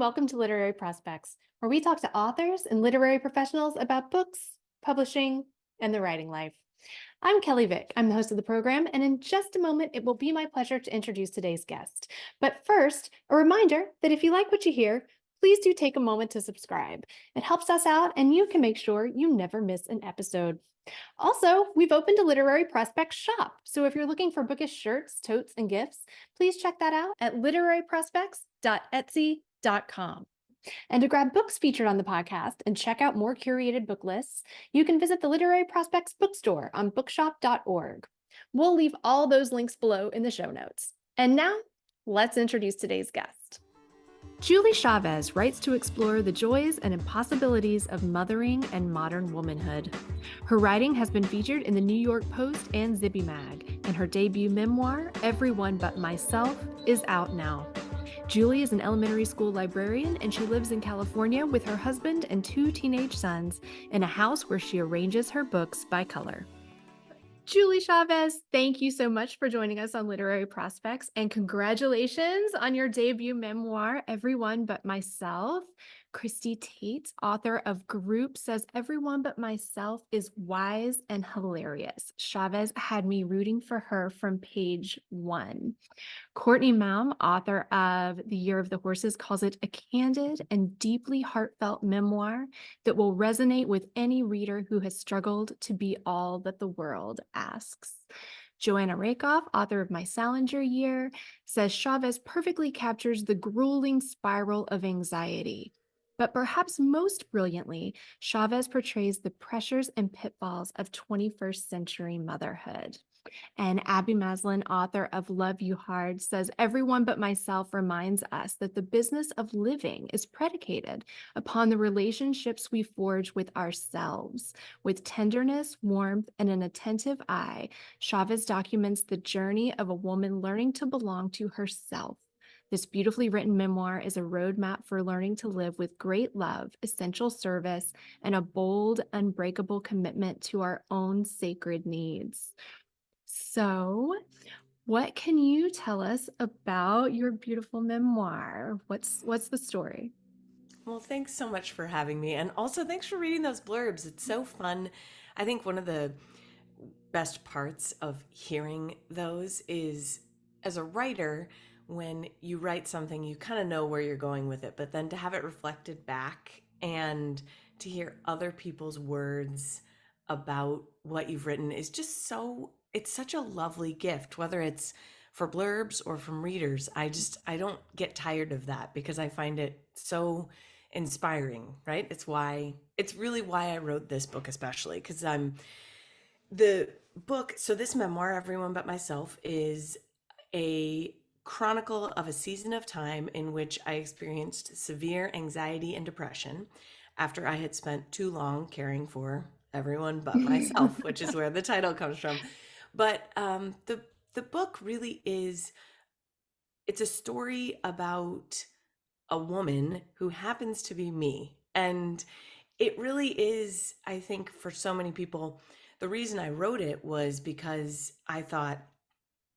welcome to Literary Prospects, where we talk to authors and literary professionals about books, publishing, and the writing life. I'm Kelley Vick. I'm the host of the program, and in just a moment, it will be my pleasure to introduce today's guest. But first, a reminder that if you like what you hear, please do take a moment to subscribe. It helps us out, and you can make sure you never miss an episode. Also, we've opened a Literary Prospects shop, so if you're looking for bookish shirts, totes, and gifts, please check that out at literaryprospects.etsy.com. And to grab books featured on the podcast and check out more curated book lists, you can visit the Literary Prospects bookstore on bookshop.org. We'll leave all those links below in the show notes. And now, let's introduce today's guest. Julie Chavez writes to explore the joys and impossibilities of mothering and modern womanhood. Her writing has been featured in the New York Post and Zippy Mag, and her debut memoir, Everyone But Myself, is out now. Julie is an elementary school librarian, and she lives in California with her husband and 2 teenage sons in a house where she arranges her books by color. Julie Chavez, thank you so much for joining us on Literary Prospects, and congratulations on your debut memoir, Everyone But Myself. Christy Tate, author of Group, says Everyone But Myself is wise and hilarious. Chavez had me rooting for her from page 1. Courtney Maum, author of The Year of the Horses, calls it a candid and deeply heartfelt memoir that will resonate with any reader who has struggled to be all that the world asks. Joanna Rakoff, author of My Salinger Year, says Chavez perfectly captures the grueling spiral of anxiety. But perhaps most brilliantly, Chavez portrays the pressures and pitfalls of 21st century motherhood. And Abby Maslin, author of Love You Hard, says Everyone But Myself reminds us that the business of living is predicated upon the relationships we forge with ourselves. With tenderness, warmth, and an attentive eye, Chavez documents the journey of a woman learning to belong to herself. This beautifully written memoir is a roadmap for learning to live with great love, essential service, and a bold, unbreakable commitment to our own sacred needs. So, what can you tell us about your beautiful memoir? What's the story? Well, thanks so much for having me. And also, thanks for reading those blurbs. It's so fun. I think one of the best parts of hearing those is as a writer, when you write something, you kind of know where you're going with it, but then to have it reflected back and to hear other people's words about what you've written is just it's such a lovely gift, whether it's for blurbs or from readers. I don't get tired of that because I find it so inspiring, right? It's really why I wrote this book, especially because the book. So this memoir, Everyone But Myself, is a chronicle of a season of time in which I experienced severe anxiety and depression after I had spent too long caring for everyone but myself, which is where the title comes from. But the book really it's a story about a woman who happens to be me. And it really is, I think, for so many people, the reason I wrote it was because I thought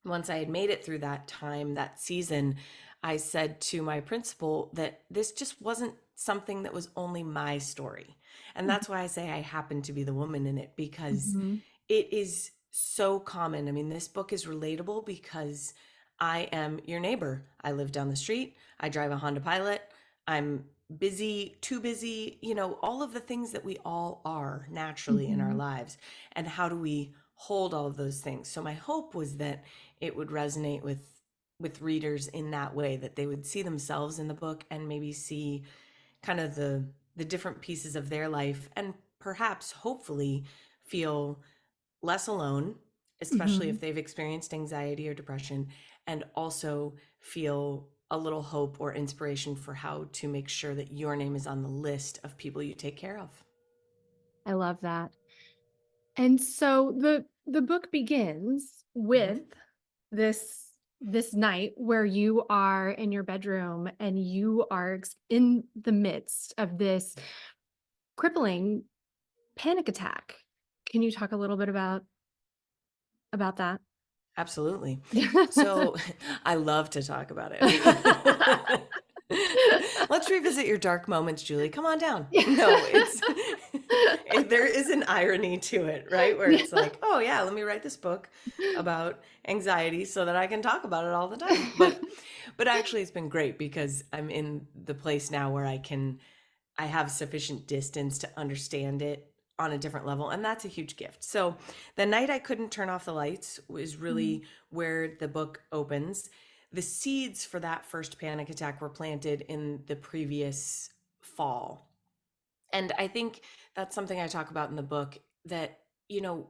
once I had made it through that time, that season, I said to my principal that this just wasn't something that was only my story. And that's why I say I happen to be the woman in it, because Mhm. it is so common. I mean, this book is relatable because I am your neighbor. I live down the street. I drive a Honda Pilot. I'm busy, too busy, all of the things that we all are naturally in our Mhm. lives. And how do we hold all of those things? So my hope was that it would resonate with readers in that way, that they would see themselves in the book and maybe see kind of the different pieces of their life, and perhaps hopefully feel less alone, especially if Mhm. they've experienced anxiety or depression, and also feel a little hope or inspiration for how to make sure that your name is on the list of people you take care of. I love that. And so the book begins with Mhm. this night where you are in your bedroom and you are in the midst of this crippling panic attack. Can you talk a little bit about that? Absolutely. So I love to talk about it. Let's revisit your dark moments, Julie. Come on down. Yeah. No, there is an irony to it, right? Where Yeah. it's like, oh yeah, let me write this book about anxiety so that I can talk about it all the time. But actually it's been great because I'm in the place now where I have sufficient distance to understand it on a different level, and that's a huge gift. So the night I couldn't turn off the lights was Mm, really where the book opens. The seeds for that first panic attack were planted in the previous fall. And I think that's something I talk about in the book, that,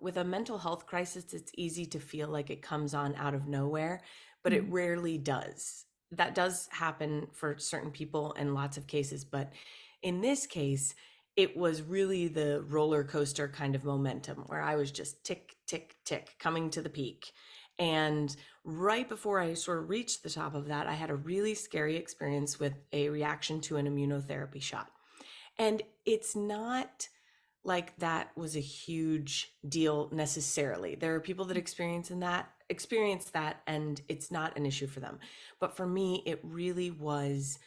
with a mental health crisis, it's easy to feel like it comes on out of nowhere, but it mm, rarely does. That does happen for certain people in lots of cases. But in this case, it was really the roller coaster kind of momentum where I was just tick, tick, tick coming to the peak. And right before I sort of reached the top of that, I had a really scary experience with a reaction to an immunotherapy shot. And it's not like that was a huge deal necessarily. There are people that experience that and it's not an issue for them. But for me, it really was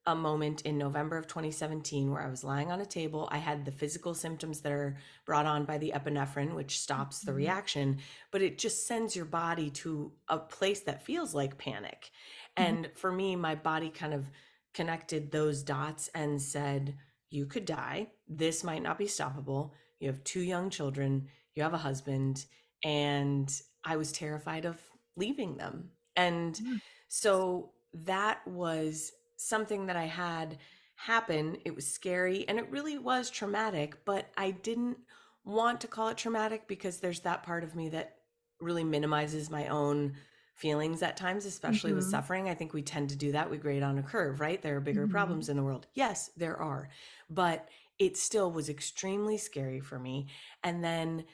a moment in November of 2017 where I was lying on a table. I had the physical symptoms that are brought on by the epinephrine, which stops the mhm, reaction, but it just sends your body to a place that feels like panic. mhm, And for me, my body kind of connected those dots and said, you could die. This might not be stoppable. You have two young children, you have a husband, and I was terrified of leaving them. And yeah, so that was something that I had happen. It was scary and it really was traumatic, but I didn't want to call it traumatic because there's that part of me that really minimizes my own feelings at times, especially with mhm, suffering. I think we tend to do that. We grade on a curve, right? There are bigger problems mhm, in the world. Yes, there are. But it still was extremely scary for me. And then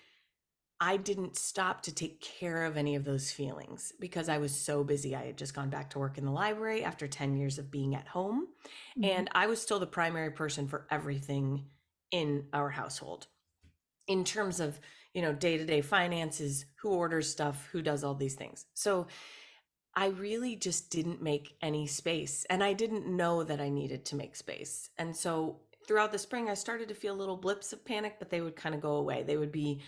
I didn't stop to take care of any of those feelings because I was so busy. I had just gone back to work in the library after 10 years of being at home. mhm, And I was still the primary person for everything in our household in terms of, day-to-day finances, who orders stuff, who does all these things. So I really just didn't make any space. And I didn't know that I needed to make space. And so throughout the spring, I started to feel little blips of panic, but they would kind of go away. They would be,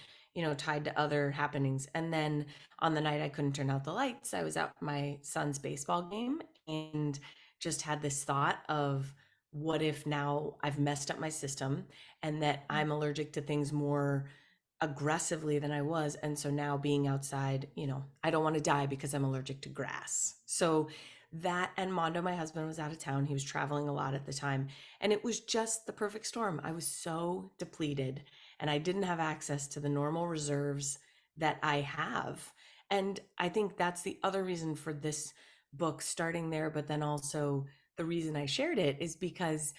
tied to other happenings. And then on the night I couldn't turn out the lights, I was at my son's baseball game and just had this thought of, what if now I've messed up my system and that I'm allergic to things more aggressively than I was. And so now being outside, I don't want to die because I'm allergic to grass. So that, and Mondo, my husband, was out of town. He was traveling a lot at the time. And it was just the perfect storm. I was so depleted and I didn't have access to the normal reserves that I have. And I think that's the other reason for this book starting there. But then also the reason I shared it is because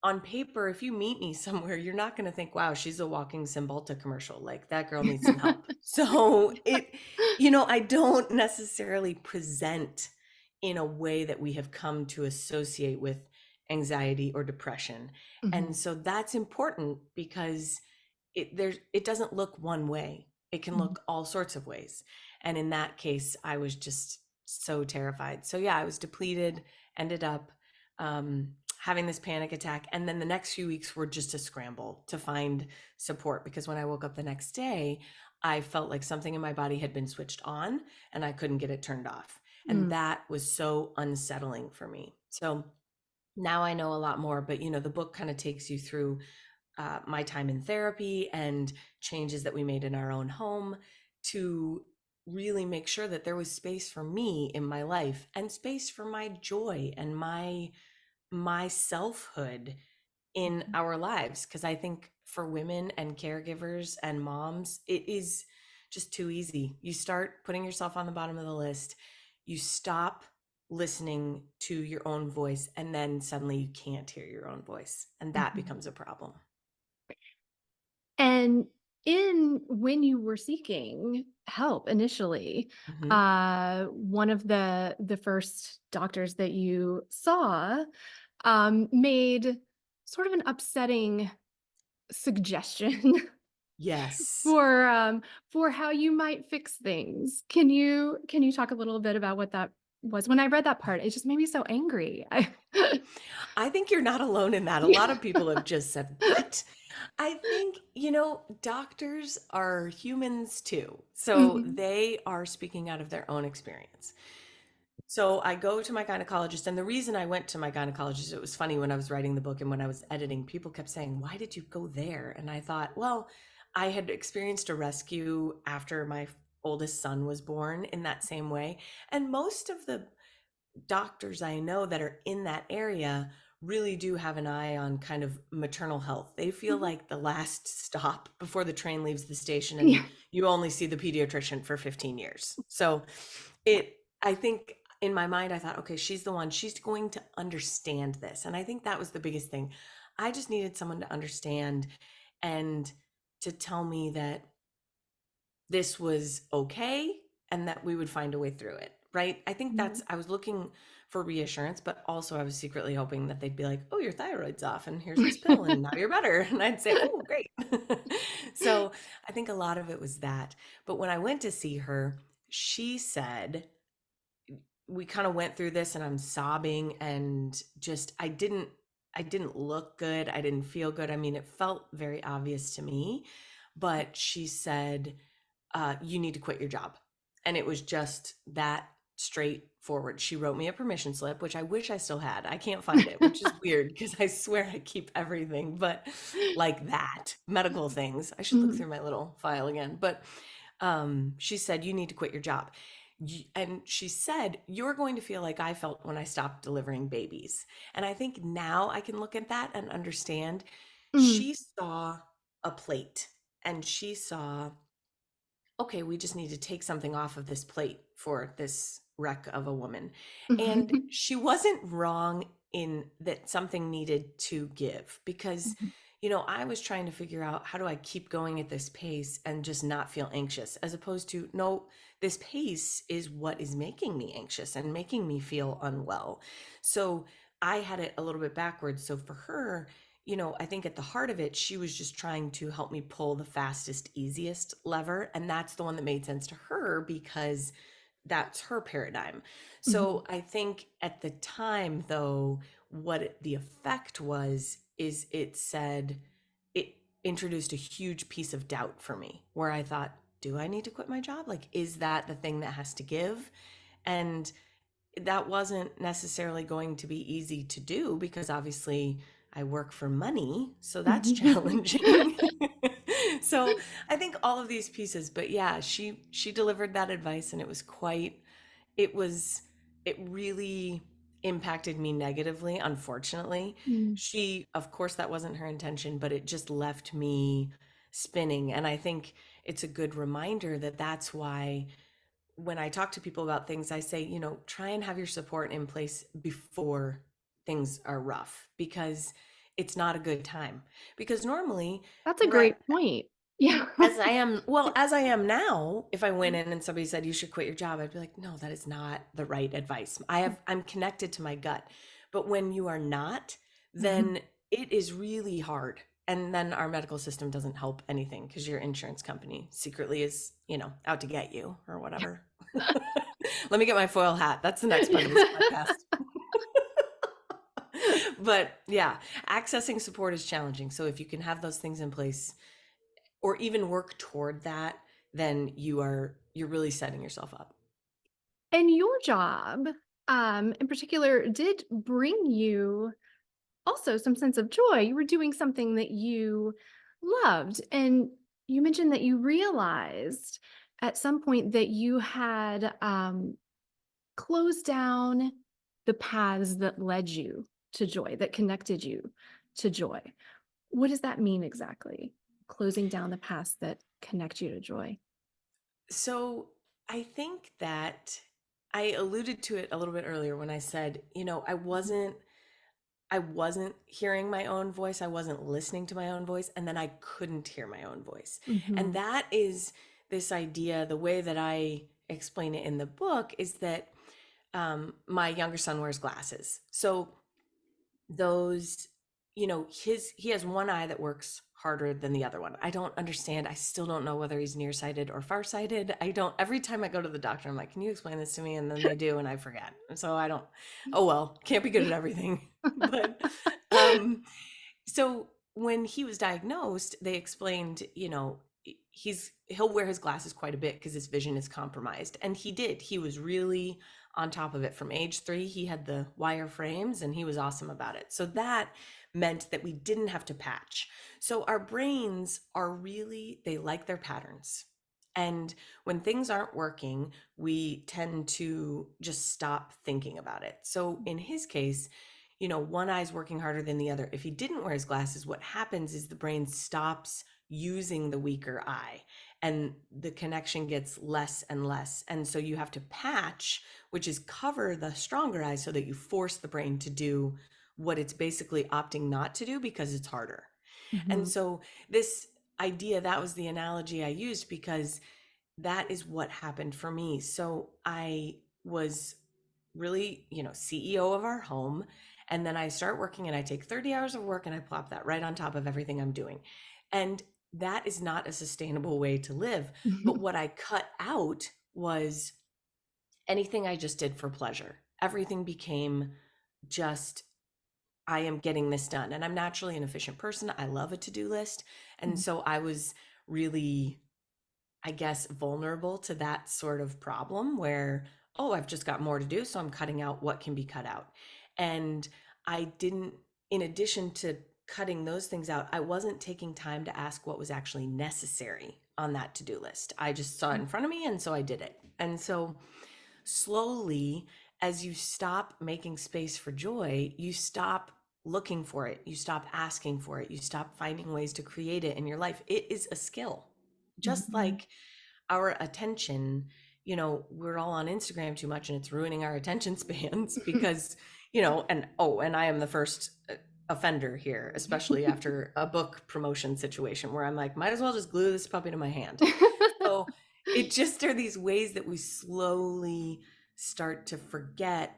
on paper, if you meet me somewhere, you're not going to think, wow, she's a walking Cymbalta commercial. Like that girl needs some help. So I don't necessarily present in a way that we have come to associate with anxiety or depression. And mhm, so that's important because it doesn't look one way. It can mhm, look all sorts of ways. And in that case, I was just so terrified. So yeah, I was depleted, ended up having this panic attack. And then the next few weeks were just a scramble to find support because when I woke up the next day, I felt like something in my body had been switched on and I couldn't get it turned off. And mm, that was so unsettling for me. So now I know a lot more, but the book kind of takes you through my time in therapy and changes that we made in our own home to really make sure that there was space for me in my life and space for my joy and my selfhood in mhm, our lives. Because I think for women and caregivers and moms, it is just too easy. You start putting yourself on the bottom of the list, you stop listening to your own voice, and then suddenly you can't hear your own voice. And that mhm. becomes a problem. And in when you were seeking help initially, Hmm. one of the first doctors that you saw, made sort of an upsetting suggestion Yes. for how you might fix things. Can you talk a little bit about what that was. When I read that part, it just made me so angry. I think you're not alone in that. A Yeah. lot of people have just said, "What?" I think, doctors are humans too. So Mhm. they are speaking out of their own experience. So I go to my gynecologist, and the reason I went to my gynecologist, it was funny when I was writing the book and when I was editing, people kept saying, "Why did you go there?" And I thought, well, I had experienced a rescue after my oldest son was born in that same way. And most of the doctors I know that are in that area really do have an eye on kind of maternal health. They feel Mhm. like the last stop before the train leaves the station and Yeah. you only see the pediatrician for 15 years. So I think in my mind, I thought, okay, she's the one, she's going to understand this. And I think that was the biggest thing. I just needed someone to understand and to tell me that this was okay and that we would find a way through it. Right. I think Mhm. I was looking for reassurance, but also I was secretly hoping that they'd be like, oh, your thyroid's off and here's this pill and now you're better. And I'd say, oh, great. So I think a lot of it was that. But when I went to see her, she said, we kind of went through this and I'm sobbing and just I didn't look good. I didn't feel good. I mean, it felt very obvious to me, but she said, you need to quit your job. And it was just that straightforward. She wrote me a permission slip, which I wish I still had. I can't find it, which is weird because I swear I keep everything, but like that, medical things. I should look Mhm. through my little file again. But she said, you need to quit your job. And she said, you're going to feel like I felt when I stopped delivering babies. And I think now I can look at that and understand. Mhm. She saw a plate and she saw, okay, we just need to take something off of this plate for this wreck of a woman. And Mhm. she wasn't wrong in that something needed to give because, Mhm. I was trying to figure out how do I keep going at this pace and just not feel anxious, as opposed to, no, this pace is what is making me anxious and making me feel unwell. So I had it a little bit backwards. So for her, I think at the heart of it, she was just trying to help me pull the fastest, easiest lever. And that's the one that made sense to her because that's her paradigm. Mhm. So I think at the time, though, the effect was is it said, it introduced a huge piece of doubt for me where I thought, do I need to quit my job? Like, is that the thing that has to give? And that wasn't necessarily going to be easy to do because obviously I work for money, so that's Mhm. challenging. So I think all of these pieces, but yeah, she delivered that advice and it was it really impacted me negatively, unfortunately. Mm. Of course that wasn't her intention, but it just left me spinning, and I think it's a good reminder that that's why when I talk to people about things, I say, try and have your support in place before things are rough because it's not a good time. Because normally, That's a right, great point. Yeah. as I am now, if I went in and somebody said you should quit your job, I'd be like, no, that is not the right advice. I'm connected to my gut. But when you are not, Mhm. then it is really hard. And then our medical system doesn't help anything because your insurance company secretly is, out to get you or whatever. Let me get my foil hat. That's the next part of this podcast. But yeah, accessing support is challenging. So if you can have those things in place or even work toward that, then you're really setting yourself up. And your job, in particular, did bring you also some sense of joy. You were doing something that you loved. And you mentioned that you realized at some point that you had closed down the paths that led you to joy, that connected you to joy. What does that mean exactly? Closing down the paths that connect you to joy. So I think that I alluded to it a little bit earlier when I said, I wasn't hearing my own voice. I wasn't listening to my own voice. And then I couldn't hear my own voice. And Mhm. that is this idea, the way that I explain it in the book is that my younger son wears glasses. So those, he has one eye that works harder than the other one. I don't understand. I still don't know whether he's nearsighted or farsighted. I don't, every time I go to the doctor, I'm like, can you explain this to me? And then they do, and I forget. So I don't, oh well, can't be good at everything. But um, so when he was diagnosed, they explained, he'll wear his glasses quite a bit because his vision is compromised. And he did. He was really on top of it from age 3. He had the wire frames and he was awesome about it. So that meant that we didn't have to patch. So our brains are really, they like their patterns. And when things aren't working, we tend to just stop thinking about it. So in his case, one eye's working harder than the other. If he didn't wear his glasses, what happens is the brain stops using the weaker eye and the connection gets less and less. And so you have to patch, which is cover the stronger eye so that you force the brain to do what it's basically opting not to do because it's harder. And Mhm. so this idea, that was the analogy I used because that is what happened for me. So I was really, CEO of our home. And then I start working and I take 30 hours of work and I plop that right on top of everything I'm doing. And that is not a sustainable way to live. But what I cut out was anything I just did for pleasure. Everything became just, I am getting this done. And I'm naturally an efficient person. I love a to do list. And Mhm. so I was really, I guess, vulnerable to that sort of problem where, oh, I've just got more to do. So I'm cutting out what can be cut out. And I didn't, in addition to cutting those things out, I wasn't taking time to ask what was actually necessary on that to do list. I just saw it in front of me. And so I did it. And so slowly, as you stop making space for joy, you stop looking for it, you stop asking for it, you stop finding ways to create it in your life. It is a skill. Just Mhm. like our attention, we're all on Instagram too much and it's ruining our attention spans because, and I am the first offender here, especially after a book promotion situation where I'm like, might as well just glue this puppy to my hand. So it just are these ways that we slowly start to forget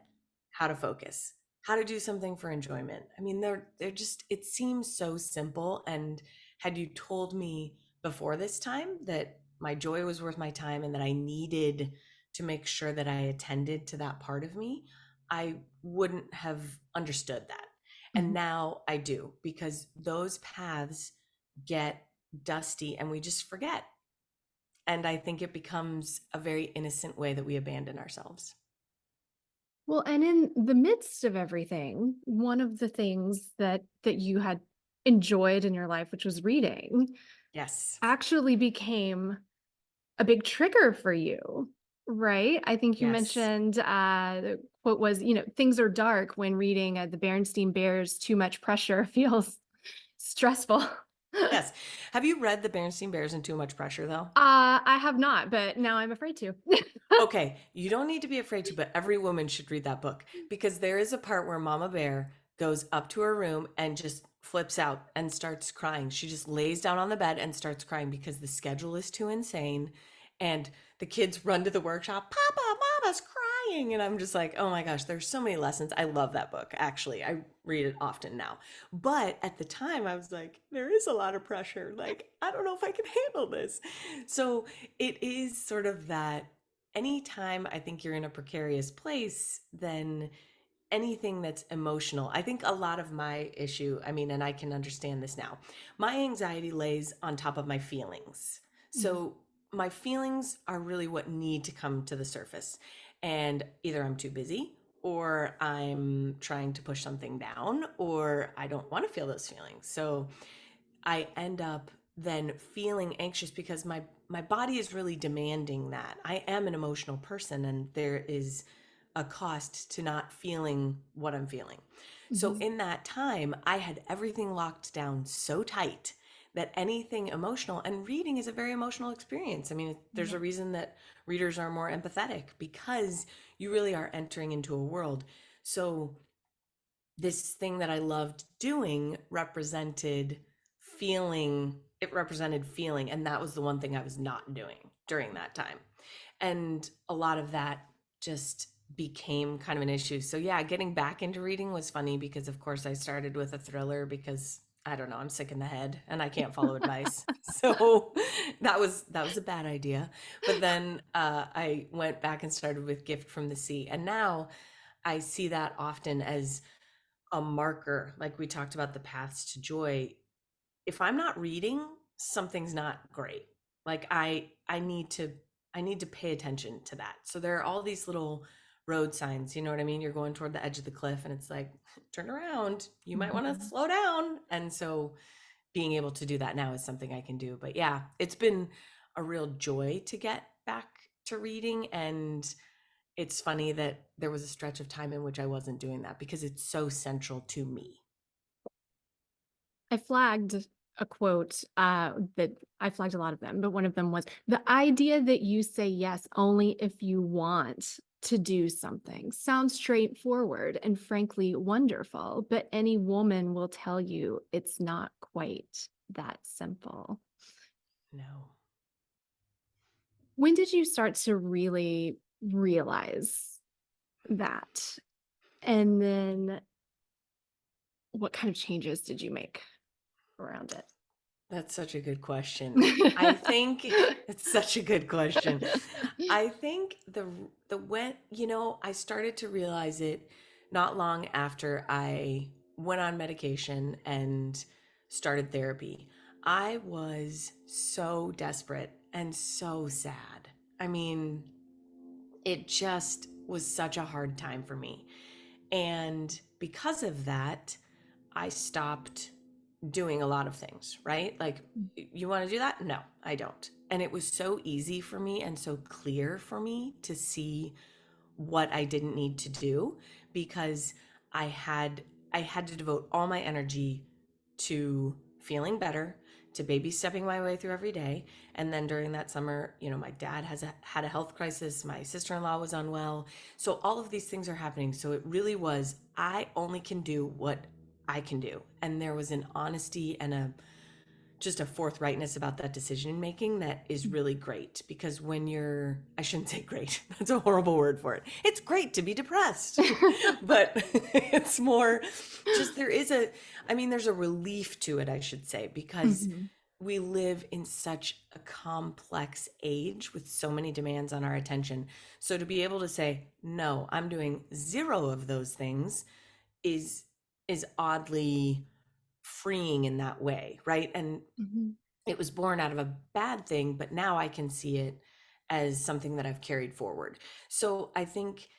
how to focus, how to do something for enjoyment. I mean, they're just, it seems so simple. And had you told me before this time that my joy was worth my time and that I needed to make sure that I attended to that part of me, I wouldn't have understood that. And Mhm. now I do because those paths get dusty and we just forget. And I think it becomes a very innocent way that we abandon ourselves. Well, and in the midst of everything, one of the things that you had enjoyed in your life, which was reading, Yes. actually became a big trigger for you, right? I think you Yes. mentioned the quote was, things are dark when reading the Berenstain Bears. Too much pressure feels stressful. Yes. Have you read The Berenstain Bears and Too Much Pressure, though? I have not, but now I'm afraid to. Okay, you don't need to be afraid to, but every woman should read that book because there is a part where Mama Bear goes up to her room and just flips out and starts crying. She just lays down on the bed and starts crying because the schedule is too insane. And the kids run to the workshop, Papa, Mama's crying. And I'm just like, oh my gosh, there's so many lessons. I love that book. Actually, I read it often now. But at the time, I was like, there is a lot of pressure. Like, I don't know if I can handle this. So it is sort of that anytime I think you're in a precarious place, then anything that's emotional, I think a lot of my issue, I mean, and I can understand this now, my anxiety lays on top of my feelings. Mhm. So my feelings are really what need to come to the surface. And either I'm too busy, or I'm trying to push something down, or I don't want to feel those feelings. So I end up then feeling anxious because my body is really demanding that. I am an emotional person and there is a cost to not feeling what I'm feeling. So Mhm. in that time, I had everything locked down so tight that anything emotional, and reading is a very emotional experience. I mean, there's Yeah. a reason that readers are more empathetic because you really are entering into a world. So this thing that I loved doing represented feeling. And that was the one thing I was not doing during that time. And a lot of that just became kind of an issue. So, yeah, getting back into reading was funny because, of course, I started with a thriller because I don't know, I'm sick in the head and I can't follow advice. So that was a bad idea. But then I went back and started with Gift from the Sea. And now I see that often as a marker, like we talked about the paths to joy. If I'm not reading, something's not great. Like I need to pay attention to that. So there are all these little road signs, you know what I mean? You're going toward the edge of the cliff and it's like, turn around. You might want to Mhm. slow down. And so being able to do that now is something I can do. But yeah, it's been a real joy to get back to reading. And it's funny that there was a stretch of time in which I wasn't doing that because it's so central to me. I flagged a quote that I flagged a lot of them, but one of them was the idea that you say yes only if you want to do something sounds straightforward and frankly wonderful, but any woman will tell you it's not quite that simple. No. When did you start to really realize that? And then what kind of changes did you make around That's such a good question. I it? think it's such a good question. I think the when I started to realize it not long after I went on medication and started therapy. I was so desperate and so sad. I mean, it just was such a hard time for me. And because of that, I stopped doing a lot of things, right? Like, you want to do that? No, I don't. And it was so easy for me and so clear for me to see what I didn't need to do because I had I had to devote all my energy to feeling better, to baby stepping my way through every day. And then during that summer, my dad had a health crisis, my sister-in-law was unwell. So all of these things are happening. So it really was I only can do what I can do. And there was an honesty and a just a forthrightness about that decision making that is really great because when you're I shouldn't say great, that's a horrible word for it. It's great to be depressed. But it's more just there's a relief to it, I should say, because Mhm. we live in such a complex age with so many demands on our attention. So to be able to say, no, I'm doing zero of those things is oddly freeing in that way, right? And Mhm. it was born out of a bad thing, but now I can see it as something that I've carried forward. So I think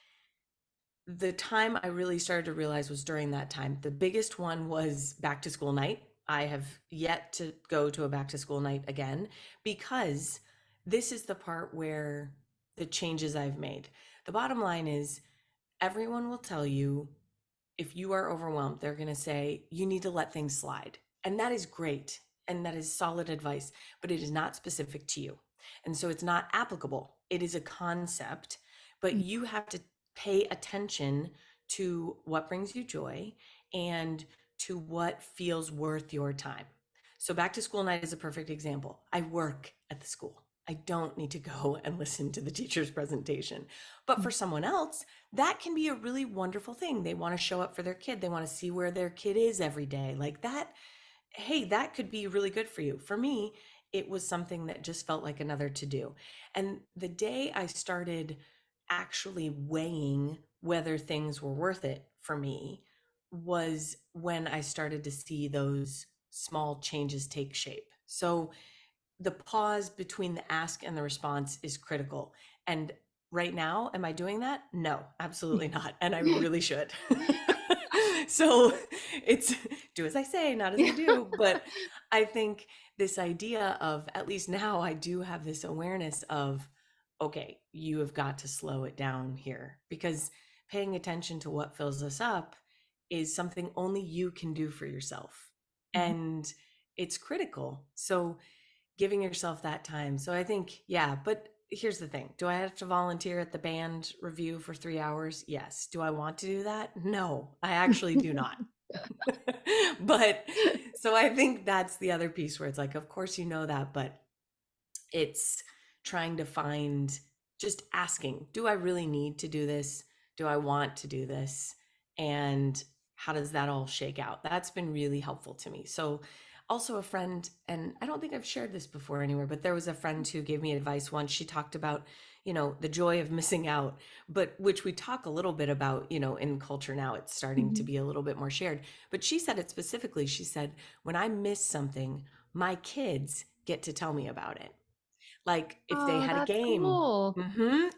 the time I really started to realize was during that time. The biggest one was back to school night. I have yet to go to a back to school night again because this is the part where the changes I've made. The bottom line is everyone will tell you if you are overwhelmed, they're going to say you need to let things slide. And that is great. And that is solid advice, but it is not specific to you. And so it's not applicable. It is a concept, but Mm. you have to pay attention to what brings you joy and to what feels worth your time. So back to school night is a perfect example. I work at the school. I don't need to go and listen to the teacher's presentation. But for someone else, that can be a really wonderful thing. They want to show up for their kid. They want to see where their kid is every day. Like that, hey, that could be really good for you. For me, it was something that just felt like another to do. And the day I started actually weighing whether things were worth it for me was when I started to see those small changes take shape. So the pause between the ask and the response is critical. And right now, am I doing that? No, absolutely not. And I really should. So it's do as I say, not as I do. But I think this idea of at least now I do have this awareness of, okay, you have got to slow it down here because paying attention to what fills us up is something only you can do for yourself. Mhm. And it's critical. So giving yourself that time. So I think, yeah, but here's the thing. Do I have to volunteer at the band review for 3 hours? Yes. Do I want to do that? No, I actually do not. But so I think that's the other piece where it's like, of course you know that, but it's trying to find just asking, do I really need to do this? Do I want to do this? And how does that all shake out? That's been really helpful to me. So also a friend, and I don't think I've shared this before anywhere, but there was a friend who gave me advice once. She talked about, the joy of missing out, but which we talk a little bit about, in culture now, it's starting to Mhm. be a little bit more shared. But she said it specifically. She said, when I miss something, my kids get to tell me about it. Like if they Oh, had a that's game, cool.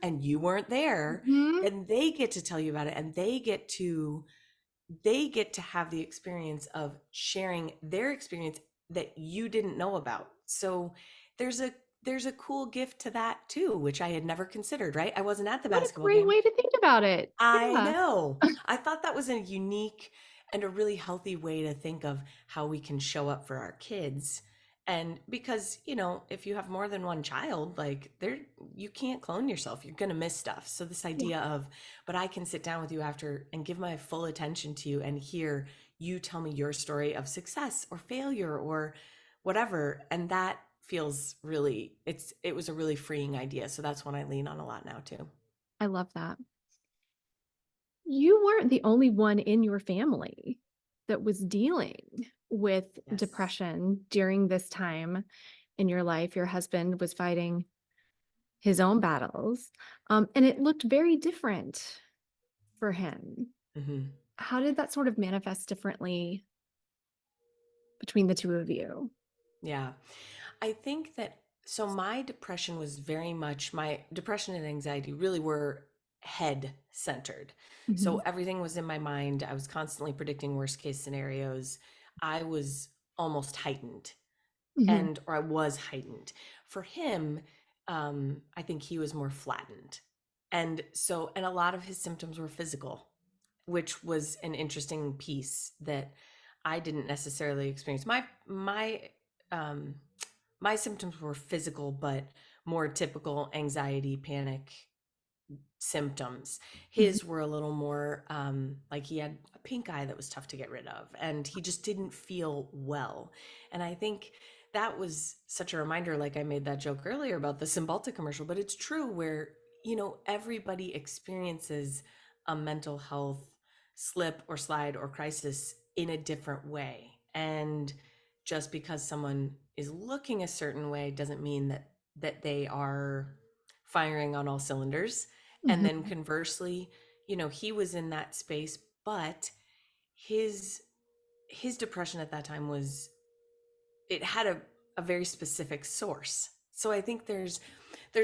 and you weren't there, Mhm. then they get to tell you about it, and they get to have the experience of sharing their experience that you didn't know about. So there's a there's a cool gift to that too, which I had never considered, right? I wasn't at the What a basketball great game. way to think about it. I Yeah. know. I thought that was a unique and a really healthy way to think of how we can show up for our kids. And because, if you have more than one child, like you can't clone yourself. You're going to miss stuff. So this Yeah. idea of, but I can sit down with you after and give my full attention to you and hear you tell me your story of success or failure or whatever. And that feels really, it was a really freeing idea. So that's one I lean on a lot now too. I love that. You weren't the only one in your family that was dealing with Yes. depression during this time in your life. Your husband was fighting his own battles, and it looked very different for him. Hmm. How did that sort of manifest differently between the two of you? Yeah. I think that so my depression was very much my depression and anxiety really were head centered. So Mhm, everything was in my mind. I was constantly predicting worst case scenarios. I was almost heightened mhm, or I was heightened. For him, I think he was more flattened. And a lot of his symptoms were physical, which was an interesting piece that I didn't necessarily experience. Um, my symptoms were physical, but more typical anxiety, panic symptoms. mhm, His were a little more like he had a pink eye that was tough to get rid of, and he just didn't feel well. And I think that was such a reminder, like I made that joke earlier about the Cymbalta commercial, but it's true where, everybody experiences a mental health slip or slide or crisis in a different way. And just because someone is looking a certain way doesn't mean that they are firing on all cylinders. And then mhm, conversely, he was in that space, but his his depression at that time was it had a very specific source. So I think there's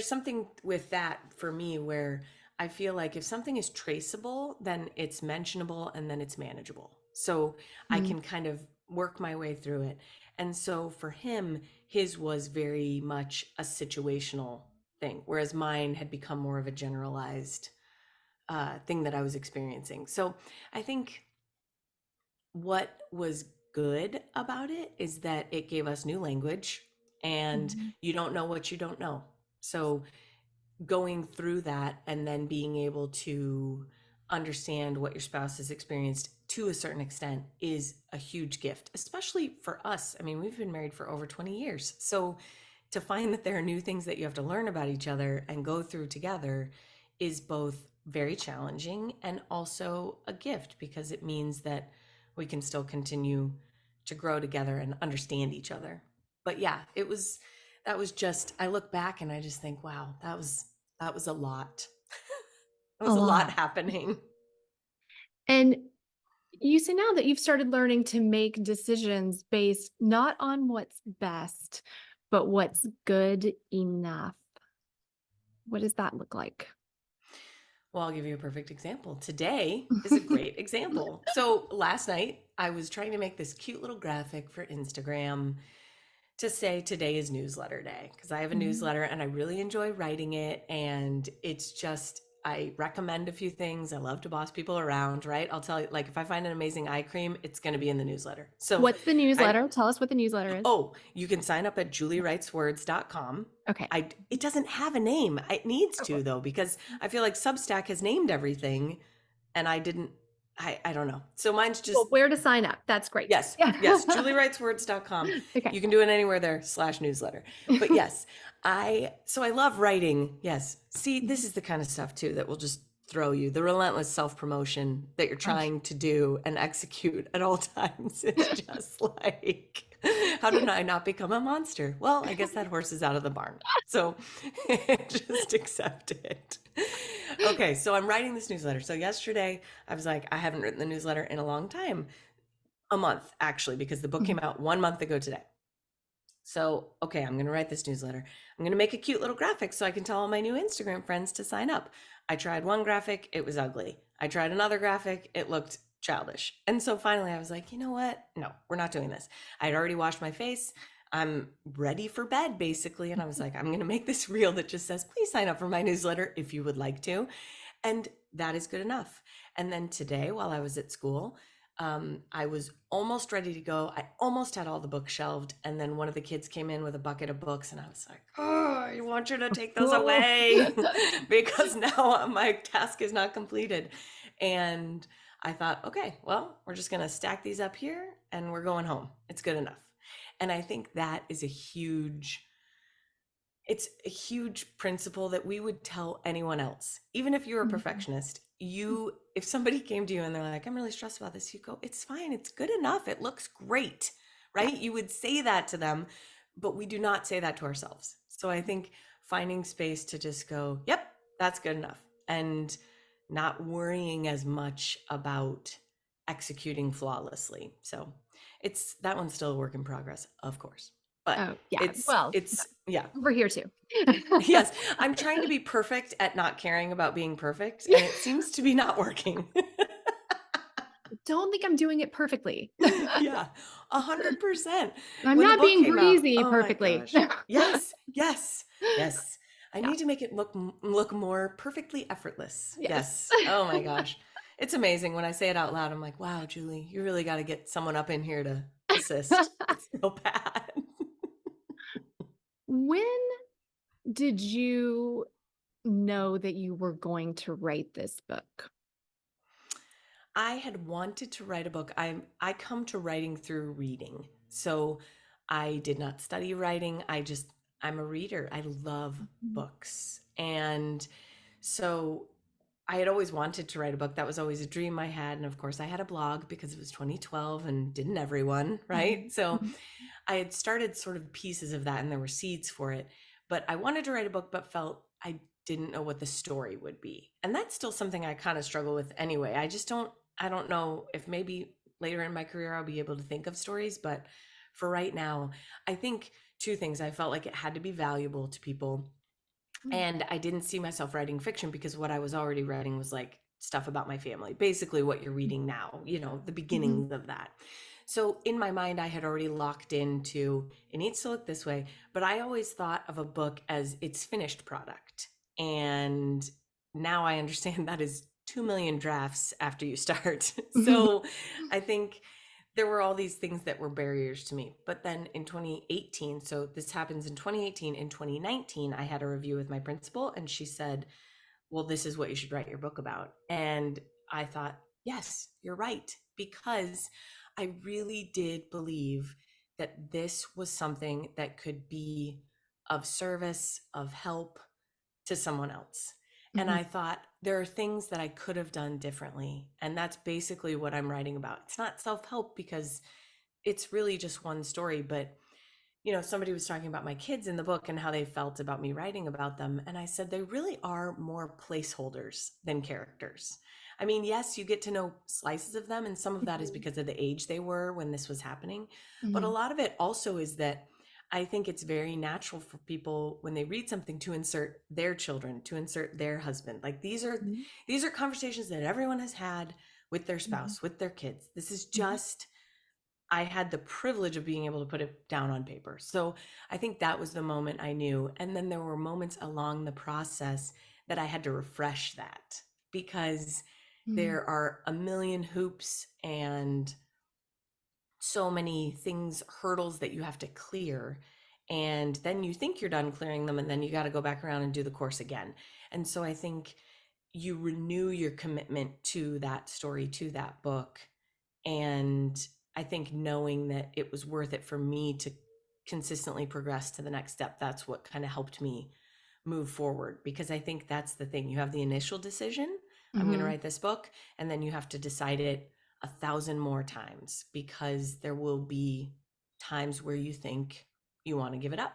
something with that for me where I feel like if something is traceable, then it's mentionable and then it's manageable. So I mhm, can kind of work my way through it. And so for him, his was very much a situational thing, whereas mine had become more of a generalized thing that I was experiencing. So I think what was good about it is that it gave us new language, and mhm, you don't know what you don't know. So going through that and then being able to understand what your spouse has experienced to a certain extent is a huge gift, especially for us. I mean, we've been married for over 20 years. So to find that there are new things that you have to learn about each other and go through together is both very challenging and also a gift because it means that we can still continue to grow together and understand each other. But yeah, that was just I look back and I just think, wow, that was a lot. That a was a lot lot. happening. And you say now that you've started learning to make decisions based not on what's best, but what's good enough. What does that look like? Well, I'll give you a perfect example. Today is a great example. So last night, I was trying to make this cute little graphic for Instagram to say today is newsletter day because I have a Mhm. newsletter and I really enjoy writing it. And it's just, I recommend a few things. I love to boss people around, right? I'll tell you, like, if I find an amazing eye cream, it's going to be in the newsletter. So What's the I, newsletter? Tell us what the newsletter is. oh, you can sign up at juliewriteswords.com. Okay. It doesn't have a name. It needs Oh, to though, because I feel like Substack has named everything and I didn't, I don't know. So mine's well, just, where to sign up? That's great. yes, Yeah. yes, juliewriteswords.com. Okay. You can do it anywhere there /newsletter. But yes, so I love writing. Yes. See, this is the kind of stuff too that will just throw you. The relentless self-promotion that you're Oh. trying to do and execute at all times is just like, how did I not become a monster? Well, I guess that horse is out of the barn. So just accept it. Okay, so I'm writing this newsletter. So yesterday I was like, I haven't written the newsletter in a long time. A month, actually, because the book came Mhm. out 1 month ago today. So, okay, I'm going to write this newsletter. I'm going to make a cute little graphic so I can tell all my new Instagram friends to sign up. I tried one graphic, it was ugly. I tried another graphic, it looked childish. And so finally I was like, you know what? No, we're not doing this. I had already washed my face. I'm ready for bed, basically. And I was like, I'm going to make this reel that just says, please sign up for my newsletter if you would like to. And that is good enough. And then today, while I was at school, I was almost ready to go. I almost had all the books shelved. And then one of the kids came in with a bucket of books, and I was like, oh, I want you to take those Whoa. away because now my task is not completed. And I thought, okay, well, we're just going to stack these up here and we're going home. It's good enough. And I think that is it's a huge principle that we would tell anyone else. Even if you're a Mhm. perfectionist, if somebody came to you and they're like, I'm really stressed about this, you go, it's fine, it's good enough, it looks great, Yeah. right? You would say that to them, but we do not say that to ourselves. So I think finding space to just go, yep, that's good enough, and not worrying as much about executing flawlessly. So it's that one's still a work in progress, of course. But Oh, yeah. it's Well, it's yeah. over here too. Yes, I'm trying to be perfect at not caring about being perfect, and it seems to be not working. Don't think I'm doing it perfectly. Yeah, 100%. I'm When the not book being came out, breezy oh my perfectly. gosh. Yes, yes, yes. I Yeah. need to make it look more perfectly effortless. Yes. Yes. Oh my gosh. It's amazing when I say it out loud. I'm like, wow, Julie, you really got to get someone up in here to assist. It's so bad. When did you know that you were going to write this book? I had wanted to write a book. I come to writing through reading. So I did not study writing. I'm a reader. I love Mhm. books. And so I had always wanted to write a book. That was always a dream I had. And of course, I had a blog because it was 2012 and didn't everyone, right? Mhm. So Mhm. I had started sort of pieces of that and there were seeds for it. But I wanted to write a book, but felt I didn't know what the story would be. And that's still something I kind of struggle with anyway. I don't know if maybe later in my career I'll be able to think of stories, but for right now, I think two things. I felt like it had to be valuable to people, Mhm. and I didn't see myself writing fiction because what I was already writing was like stuff about my family, basically what you're reading now, the Mhm. beginnings of that. So in my mind, I had already locked into it needs to look this way, but I always thought of a book as its finished product. And now I understand that is 2 million drafts after you start. Mhm. So I think there were all these things that were barriers to me. But then in 2018, so this happens in 2018, in 2019, I had a review with my principal and she said, well, this is what you should write your book about. And I thought, yes, you're right. Because I really did believe that this was something that could be of service, of help to someone else. And Mhm. I thought there are things that I could have done differently. And that's basically what I'm writing about. It's not self help because it's really just one story, but somebody was talking about my kids in the book and how they felt about me writing about them. And I said, they really are more placeholders than characters. I mean, yes, you get to know slices of them, and some of that is Mhm. because of the age they were when this was happening. But a Mhm. lot of it also is that I think it's very natural for people when they read something to insert their children, to insert their husband. Like Mhm. these are conversations that everyone has had with their Mhm. spouse, with their kids. This is Mhm. just I had the privilege of being able to put it down on paper. So I think that was the moment I knew. And then there were moments along the process that I had to refresh that because Mhm. there are a million hoops and so many things, hurdles that you have to clear. And then you think you're done clearing them, and then you got to go back around and do the course again. And so I think you renew your commitment to that story, to that book, and I think knowing that it was worth it for me to consistently progress to the next step, that's what kind of helped me move forward. Because I think that's the thing. You have the initial decision, I'm going to Mhm. write this book. And then you have to decide it 1,000 more times because there will be times where you think you want to give it up.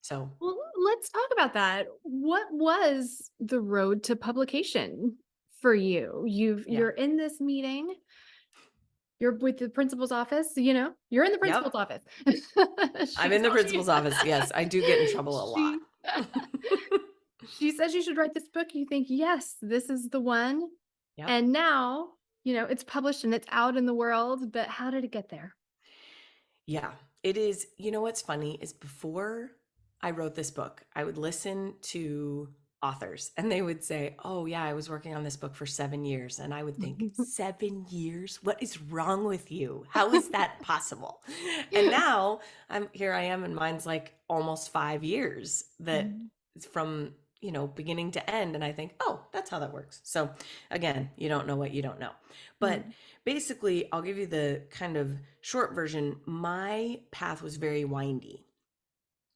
So, Well, let's talk about that. What was the road to publication for you? yeah. You're in this meeting, you're with the principal's office, you're in the principal's Yep. office. I'm She in the tells you principal's office. Yes, I do get in trouble a lot. she she says you should write this book. You think, "Yes, this is the one." Yep. And now, it's published and it's out in the world, but how did it get there? Yeah, it is. You know what's funny is before I wrote this book, I would listen to authors and they would say, "Oh, yeah, I was working on this book for 7 years." And I would think, 7 years? What is wrong with you? How is that possible? And now I am, and mine's like almost 5 years that Mhm. is from, beginning to end. And I think, oh, that's how that works. So again, you don't know what you don't know. But Mhm. basically, I'll give you the kind of short version. My path was very windy.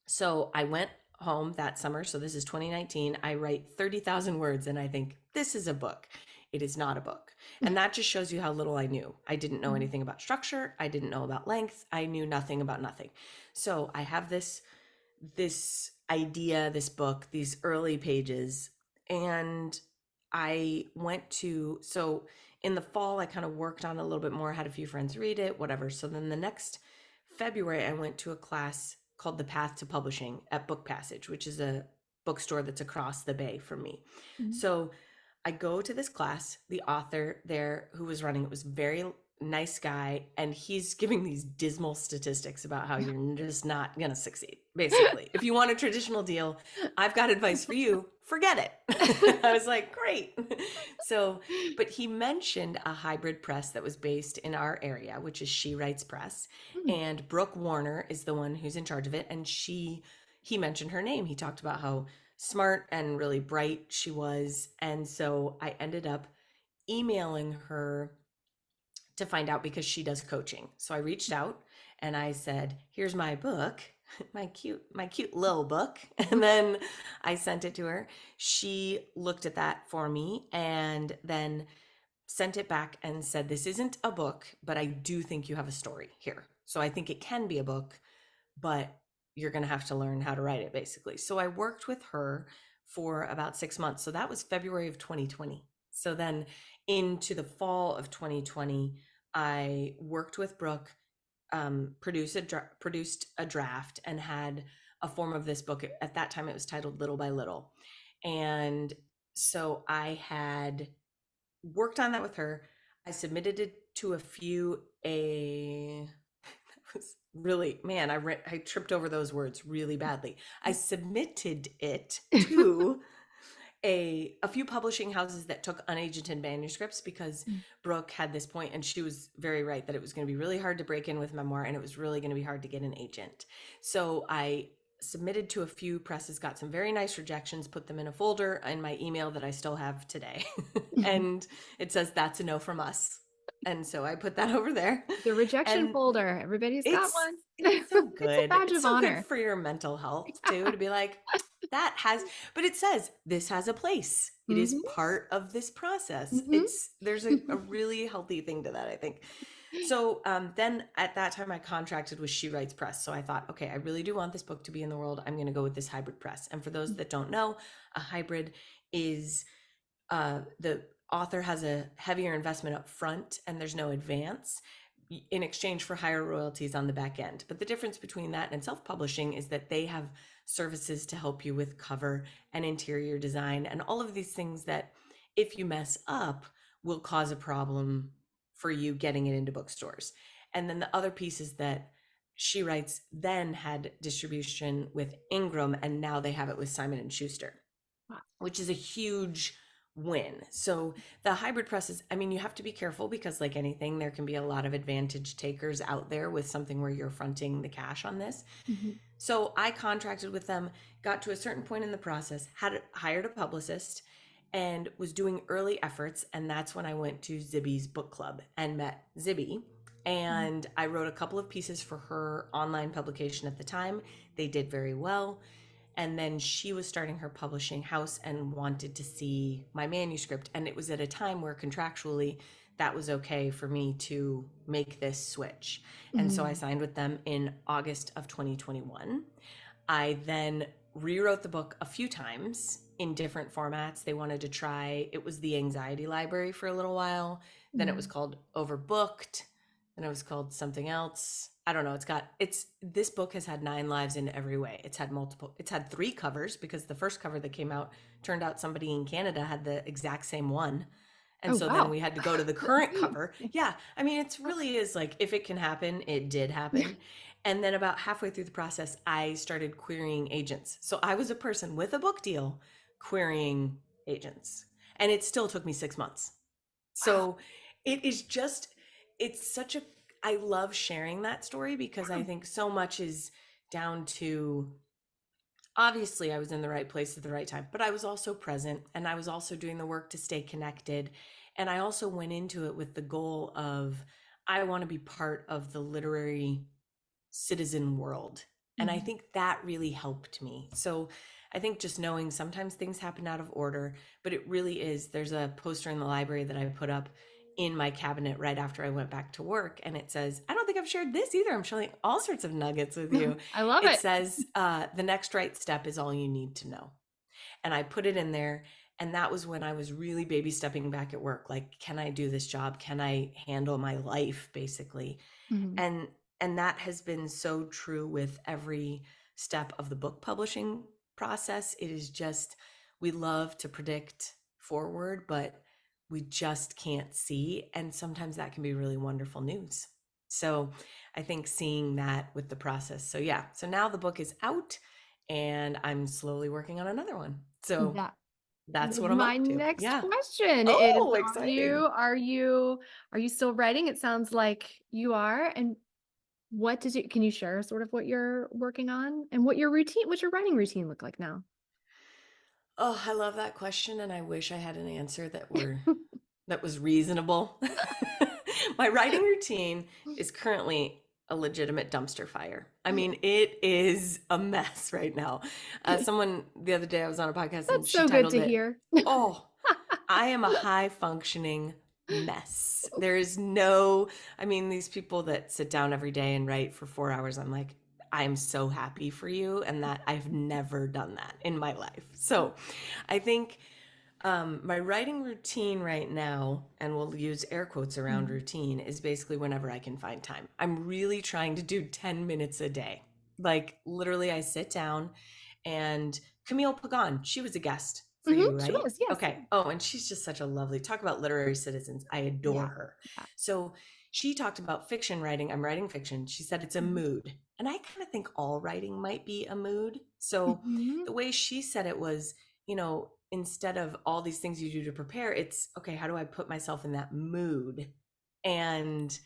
So I went home that summer. So this is 2019. I write 30,000 words and I think, this is a book. It is not a book. And that just shows you how little I knew. I didn't know Mhm. anything about structure. I didn't know about length. I knew nothing about nothing. So I have this idea, this book, these early pages, and I went to so in the fall I kind of worked on it a little bit more, had a few friends read it, whatever. So then the next February I went to a class called The Path to Publishing at Book Passage, which is a bookstore that's across the bay from me. Mhm. So I go to this class. The author there who was running it was very nice guy, and he's giving these dismal statistics about how you're just not going to succeed. Basically, if you want a traditional deal, I've got advice for you. Forget it. I was like, great. So, but he mentioned a hybrid press that was based in our area, which is She Writes Press, Mm. and Brooke Warner is the one who's in charge of it, and he mentioned her name. He talked about how smart and really bright she was. And so I ended up emailing her to find out because she does coaching. So I reached out and I said, "Here's my book, my cute little book." And then I sent it to her. She looked at that for me and then sent it back and said, "This isn't a book, but I do think you have a story here. So I think it can be a book, but you're going to have to learn how to write it," basically. So I worked with her for about 6 months. So that was February of 2020. So then into the fall of 2020, I worked with Brooke, produced a draft, and had a form of this book. At that time, it was titled Little by Little. And so I had worked on that with her. I submitted it to a few a was really, man, I tripped over those words really badly. I submitted it to a few publishing houses that took unagented manuscripts because Brooke had this point, and she was very right that it was going to be really hard to break in with Memoir, and it was really going to be hard to get an agent. So I submitted to a few presses, got some very nice rejections, put them in a folder in my email that I still have today. And it says, "That's a no from us." And so I put that over there. The rejection And folder. Everybody's got it's one. it's so It's a good. badge It's of so good honor. for your mental health too, to be like, that has, but it says this has a place. It is Mhm. part of this process. Mhm. There's a really healthy thing to that, I think. So then at that time I contracted with She Writes Press. So I thought, okay, I really do want this book to be in the world. I'm going to go with this hybrid press. And for those that don't know, a hybrid is the author has a heavier investment up front and there's no advance in exchange for higher royalties on the back end. But the difference between that and self-publishing is that they have services to help you with cover and interior design and all of these things that if you mess up will cause a problem for you getting it into bookstores. And then the other piece is that She Writes then had distribution with Ingram and now they have it with Simon and Schuster, Wow. which is a huge win. So the hybrid presses, I mean, you have to be careful because like anything, there can be a lot of advantage takers out there with something where you're fronting the cash on this. Mhm. So I contracted with them, got to a certain point in the process, had hired a publicist and was doing early efforts. And that's when I went to Zibby's book club and met Zibby. Mhm. And I wrote a couple of pieces for her online publication at the time. They did very well. And then she was starting her publishing house and wanted to see my manuscript. And it was at a time where contractually that was okay for me to make this switch. And so I Mhm. signed with them in August of 2021. I then rewrote the book a few times in different formats. They wanted to try, it was the anxiety library for a little while. Then it was Mhm. called Overbooked. Then it was called something else. I don't know. This book has had 9 lives in every way. It's had 3 covers because the first cover that came out turned out somebody in Canada had the exact same one. And Oh, so then wow. we had to go to the current cover. Yeah. I mean, it's really is like, if it can happen, it did happen. And then about halfway through the process, I started querying agents. So I was a person with a book deal querying agents. And it still took me 6 months. Wow. So it is just, it's such a, I love sharing that story because I Wow. think so much is down to, obviously I was in the right place at the right time, but I was also present and I was also doing the work to stay connected. And I also went into it with the goal of, I want to be part of the literary citizen world. And I Mhm. think that really helped me. So I think just knowing sometimes things happen out of order, but it really is. There's a poster in the library that I put up in my cabinet right after I went back to work. And it says, I don't think I've shared this either. I'm sharing all sorts of nuggets with you. I love It it. says, the next right step is all you need to know. And I put it in there. And that was when I was really baby stepping back at work. Like, can I do this job? Can I handle my life, basically? Mhm. and and that has been so true with every step of the book publishing process. It is just, we love to predict forward, but we just can't see, and sometimes that can be really wonderful news. So I think seeing that with the process. So yeah, so now the book is out and I'm slowly working on another one, so That that's was what I'm my up to. next Yeah. question is, Oh, exciting. are you still writing? It sounds like you are. And can you share sort of what you're working on and what's your writing routine look like now? Oh, I love that question, and I wish I had an answer that was reasonable. My writing routine is currently a legitimate dumpster fire. I mean, it is a mess right now. Someone the other day, I was on a podcast and That's she so good titled to it, hear. "Oh, I am a high functioning mess." There is no, I mean, these people that sit down every day and write for 4 hours, I'm like, I'm so happy for you. And that I've never done that in my life. So I think my writing routine right now, and we'll use air quotes around Mhm. routine, is basically whenever I can find time. I'm really trying to do 10 minutes a day. Like literally, I sit down and Camille Pagan, she was a guest for Mhm, you, she right? was, yes, Okay. Oh, and she's just such a lovely, talk about literary citizens. I adore yeah, her. yeah. So she talked about fiction writing. I'm writing fiction. She said it's a Mhm. mood. And I kind of think all writing might be a mood. So Mhm. the way she said it was, instead of all these things you do to prepare, it's okay, how do I put myself in that mood? And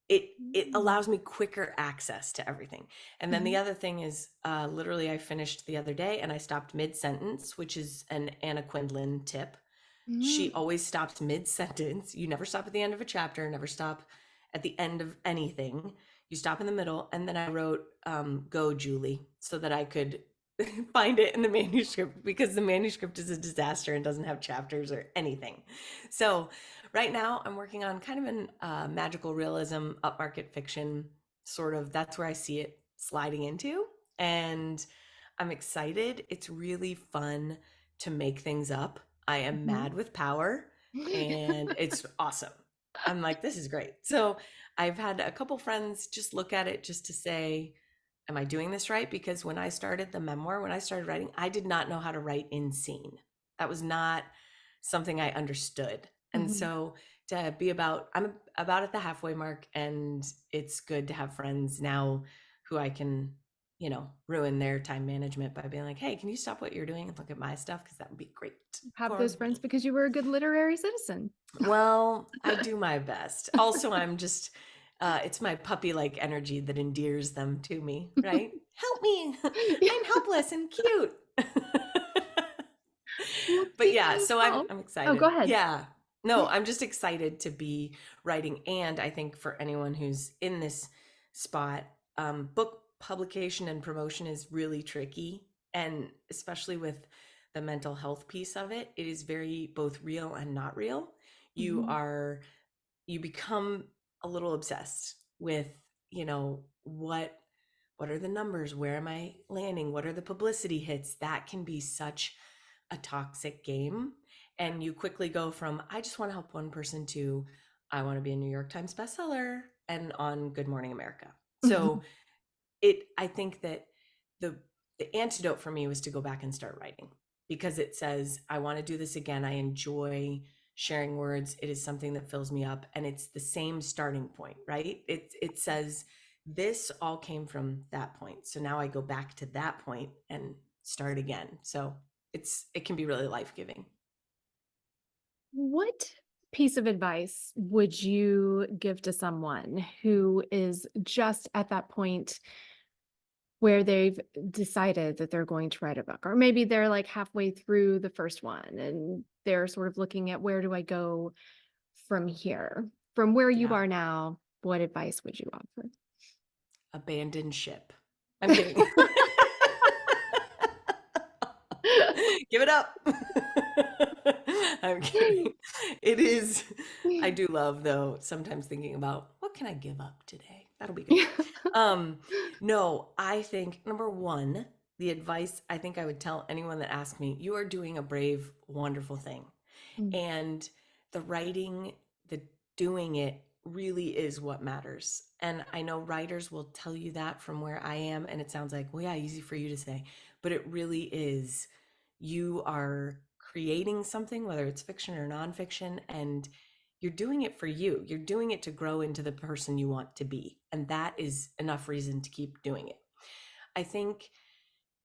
it Mm. allows me quicker access to everything. And then the Mhm. other thing is, literally, I finished the other day and I stopped mid sentence, which is an Anna Quindlen tip. She Mm. always stops mid sentence. You never stop at the end of a chapter, never stop at the end of anything. You stop in the middle. And then I wrote, "Go, Julie," so that I could find it in the manuscript, because the manuscript is a disaster and doesn't have chapters or anything. So right now I'm working on kind of an magical realism, upmarket fiction, sort of. That's where I see it sliding into. And I'm excited. It's really fun to make things up. I am Mhm. mad with power and it's awesome. I'm like, this is great. So I've had a couple friends just look at it just to say, am I doing this right? Because when I started the memoir, when I started writing, I did not know how to write in scene. That was not something I understood. And Mhm. so I'm about at the halfway mark, and it's good to have friends now who I can, ruin their time management by being like, hey, can you stop what you're doing and look at my stuff? Because that would be great Have for those friends me. because you were a good literary citizen. Well, I do my best. Also, I'm just, it's my puppy like energy that endears them to me, right? Help me. I'm helpless and cute. Well, But speaking yeah, of so I'm help. I'm Oh, go excited. ahead. Yeah. No, I'm just excited to be writing. And I think for anyone who's in this spot, book publication and promotion is really tricky. And especially with the mental health piece of it, it is very both real and not real. You Mhm. are, you become a little obsessed with, you know, what are the numbers? Where am I landing? What are the publicity hits? That can be such a toxic game. And you quickly go from, I just want to help one person to, I want to be a New York Times bestseller and on Good Morning America. So I think that the the antidote for me was to go back and start writing, because it says I want to do this again. I enjoy sharing words. It is something that fills me up, and it's the same starting point, right? It says this all came from that point. So now I go back to that point and start again. So it can be really life-giving. What piece of advice would you give to someone who is just at that point where they've decided that they're going to write a book? Or maybe they're like halfway through the first one and they're sort of looking at, where do I go from here? From where you Yeah. are now, what advice would you offer? Abandon ship. I'm kidding. Give it up. I'm kidding. It is, I do love though, sometimes thinking about what can I give up today? That'll be good. Um, no, I think number one, the advice I think I would tell anyone that asks me, you are doing a brave, wonderful thing. Mm, And the writing, the doing it really is what matters. And I know writers will tell you that from where I am. And it sounds like, well, yeah, easy for you to say, but it really is. You are creating something, whether it's fiction or nonfiction, and you're doing it for you. You're doing it to grow into the person you want to be. And that is enough reason to keep doing it. I think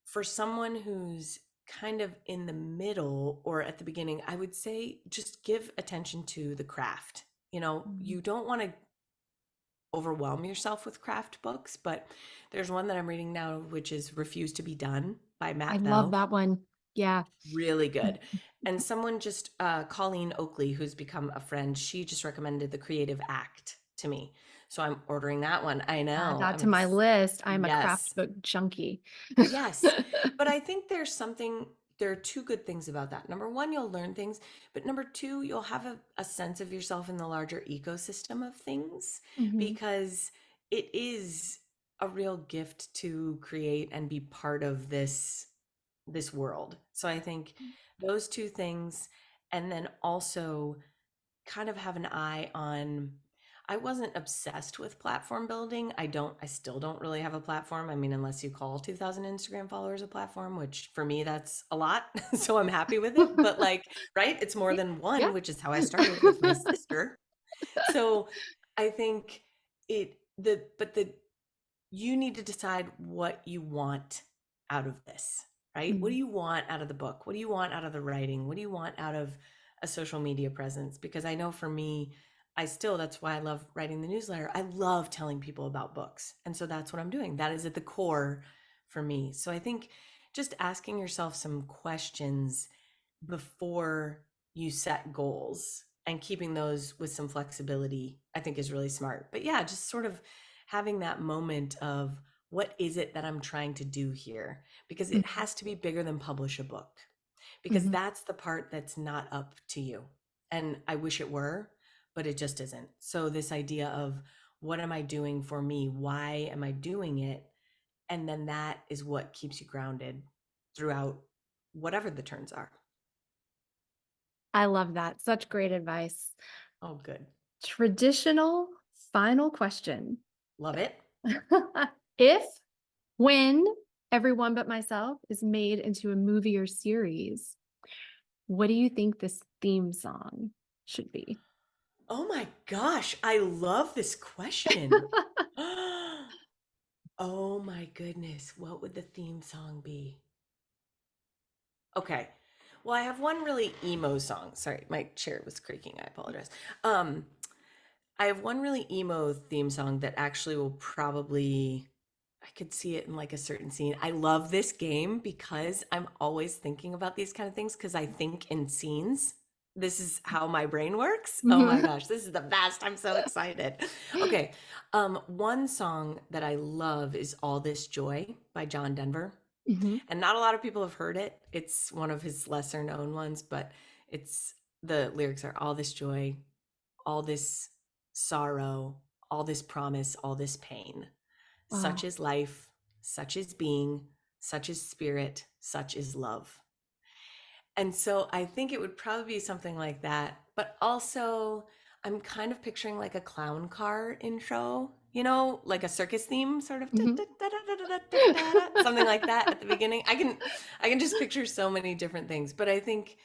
for someone who's kind of in the middle or at the beginning, I would say just give attention to the craft. You know, mm. you don't want to overwhelm yourself with craft books, but there's one that I'm reading now, which is Refuse to Be Done by I Matt love Bell. that one. Yeah. Really good. And someone just, Colleen Oakley, who's become a friend, she just recommended The Creative Act to me. So I'm ordering that one. I Add know. that to my list. I'm a craft Yes. book junkie. Yes. But I think there are two good things about that. Number one, you'll learn things, but number two, you'll have a sense of yourself in the larger ecosystem of things, Mhm. because it is a real gift to create and be part of this world. So I think those two things, and then also kind of have an eye on, I wasn't obsessed with platform building. I still don't really have a platform. I mean, unless you call 2,000 Instagram followers a platform, which for me that's a lot. So I'm happy with it, but like, right? It's more than Yeah. one, which is how I started with my sister. So I think the you need to decide what you want out of this, right? What do Mm, you want out of the book? What do you want out of the writing? What do you want out of a social media presence? Because I know for me, that's why I love writing the newsletter. I love telling people about books. And so that's what I'm doing. That is at the core for me. So I think just asking yourself some questions before you set goals and keeping those with some flexibility, I think is really smart. But yeah, just sort of having that moment of, what is it that I'm trying to do here? Because it mhm, has to be bigger than publish a book, because mhm. that's the part that's not up to you. And I wish it were, but it just isn't. So this idea of, what am I doing for me? Why am I doing it? And then that is what keeps you grounded throughout whatever the turns are. I love that. Such great advice. Oh, good. Traditional final question. Love it. If, when Everyone But Myself is made into a movie or series, what do you think this theme song should be? Oh my gosh, I love this question. Oh my goodness, what would the theme song be? Okay. Well, I have one really emo song. Sorry, my chair was creaking. I apologize. Um, I have one really emo theme song that actually will probably, I could see it in like a certain scene. I love this game because I'm always thinking about these kind of things because I think in scenes. This is how my brain works. Oh my Mhm. gosh, this is the best. I'm so excited. Okay. One song that I love is All This Joy by John Denver. Mhm. And not a lot of people have heard it. It's one of his lesser known ones, but it's the lyrics are all this joy, all this sorrow, all this promise, all this pain. Such Wow. is life, such is being, such is spirit, such is love. And so I think it would probably be something like that. But also, I'm kind of picturing like a clown car intro, like a circus theme, sort of Mhm. something like that at the beginning. I can just picture so many different things. But I think,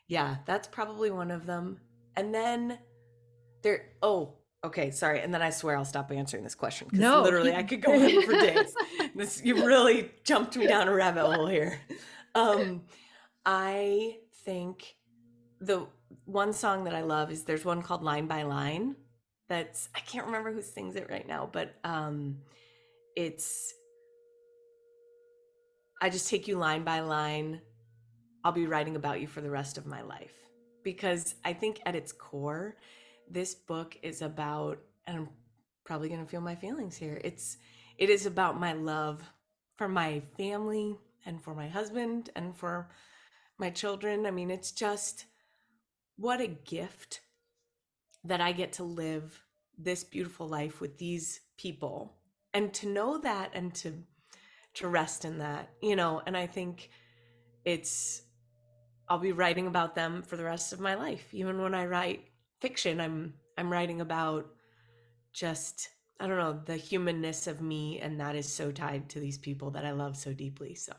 yeah, that's probably one of them. And then okay, sorry. And then I swear I'll stop answering this question because No, literally keep I could go on for days. You really jumped me down a rabbit hole here. Um, I think the one song that I love is there's one called Line by Line. I can't remember who sings it right now, but it's I just take you line by line. I'll be writing about you for the rest of my life. Because I think at its core, this book is about, and I'm probably going to feel my feelings here. It is about my love for my family and for my husband and for my children. I mean, it's just what a gift that I get to live this beautiful life with these people and to know that and to rest in that, and I think it's I'll be writing about them for the rest of my life. Even when I write fiction, I'm writing about just, I don't know, the humanness of me, and that is so tied to these people that I love so deeply. So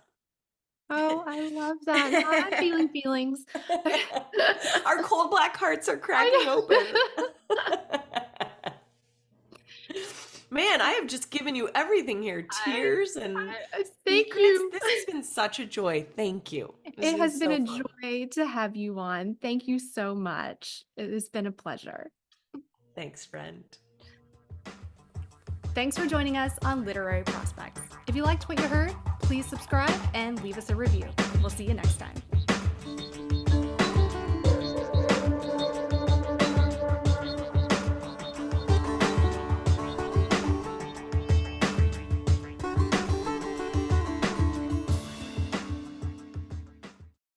Oh, I love that. Now I'm feeling feelings. our cold black hearts are cracking I open. know. Man, I have just given you everything here. Tears and Thank secrets. you. This has been such a joy. Thank you. This has It been has been so a fun. joy to have you on. Thank you so much. It has been a pleasure. Thanks, friend. Thanks for joining us on Literary Prospects. If you liked what you heard, please subscribe and leave us a review. We'll see you next time.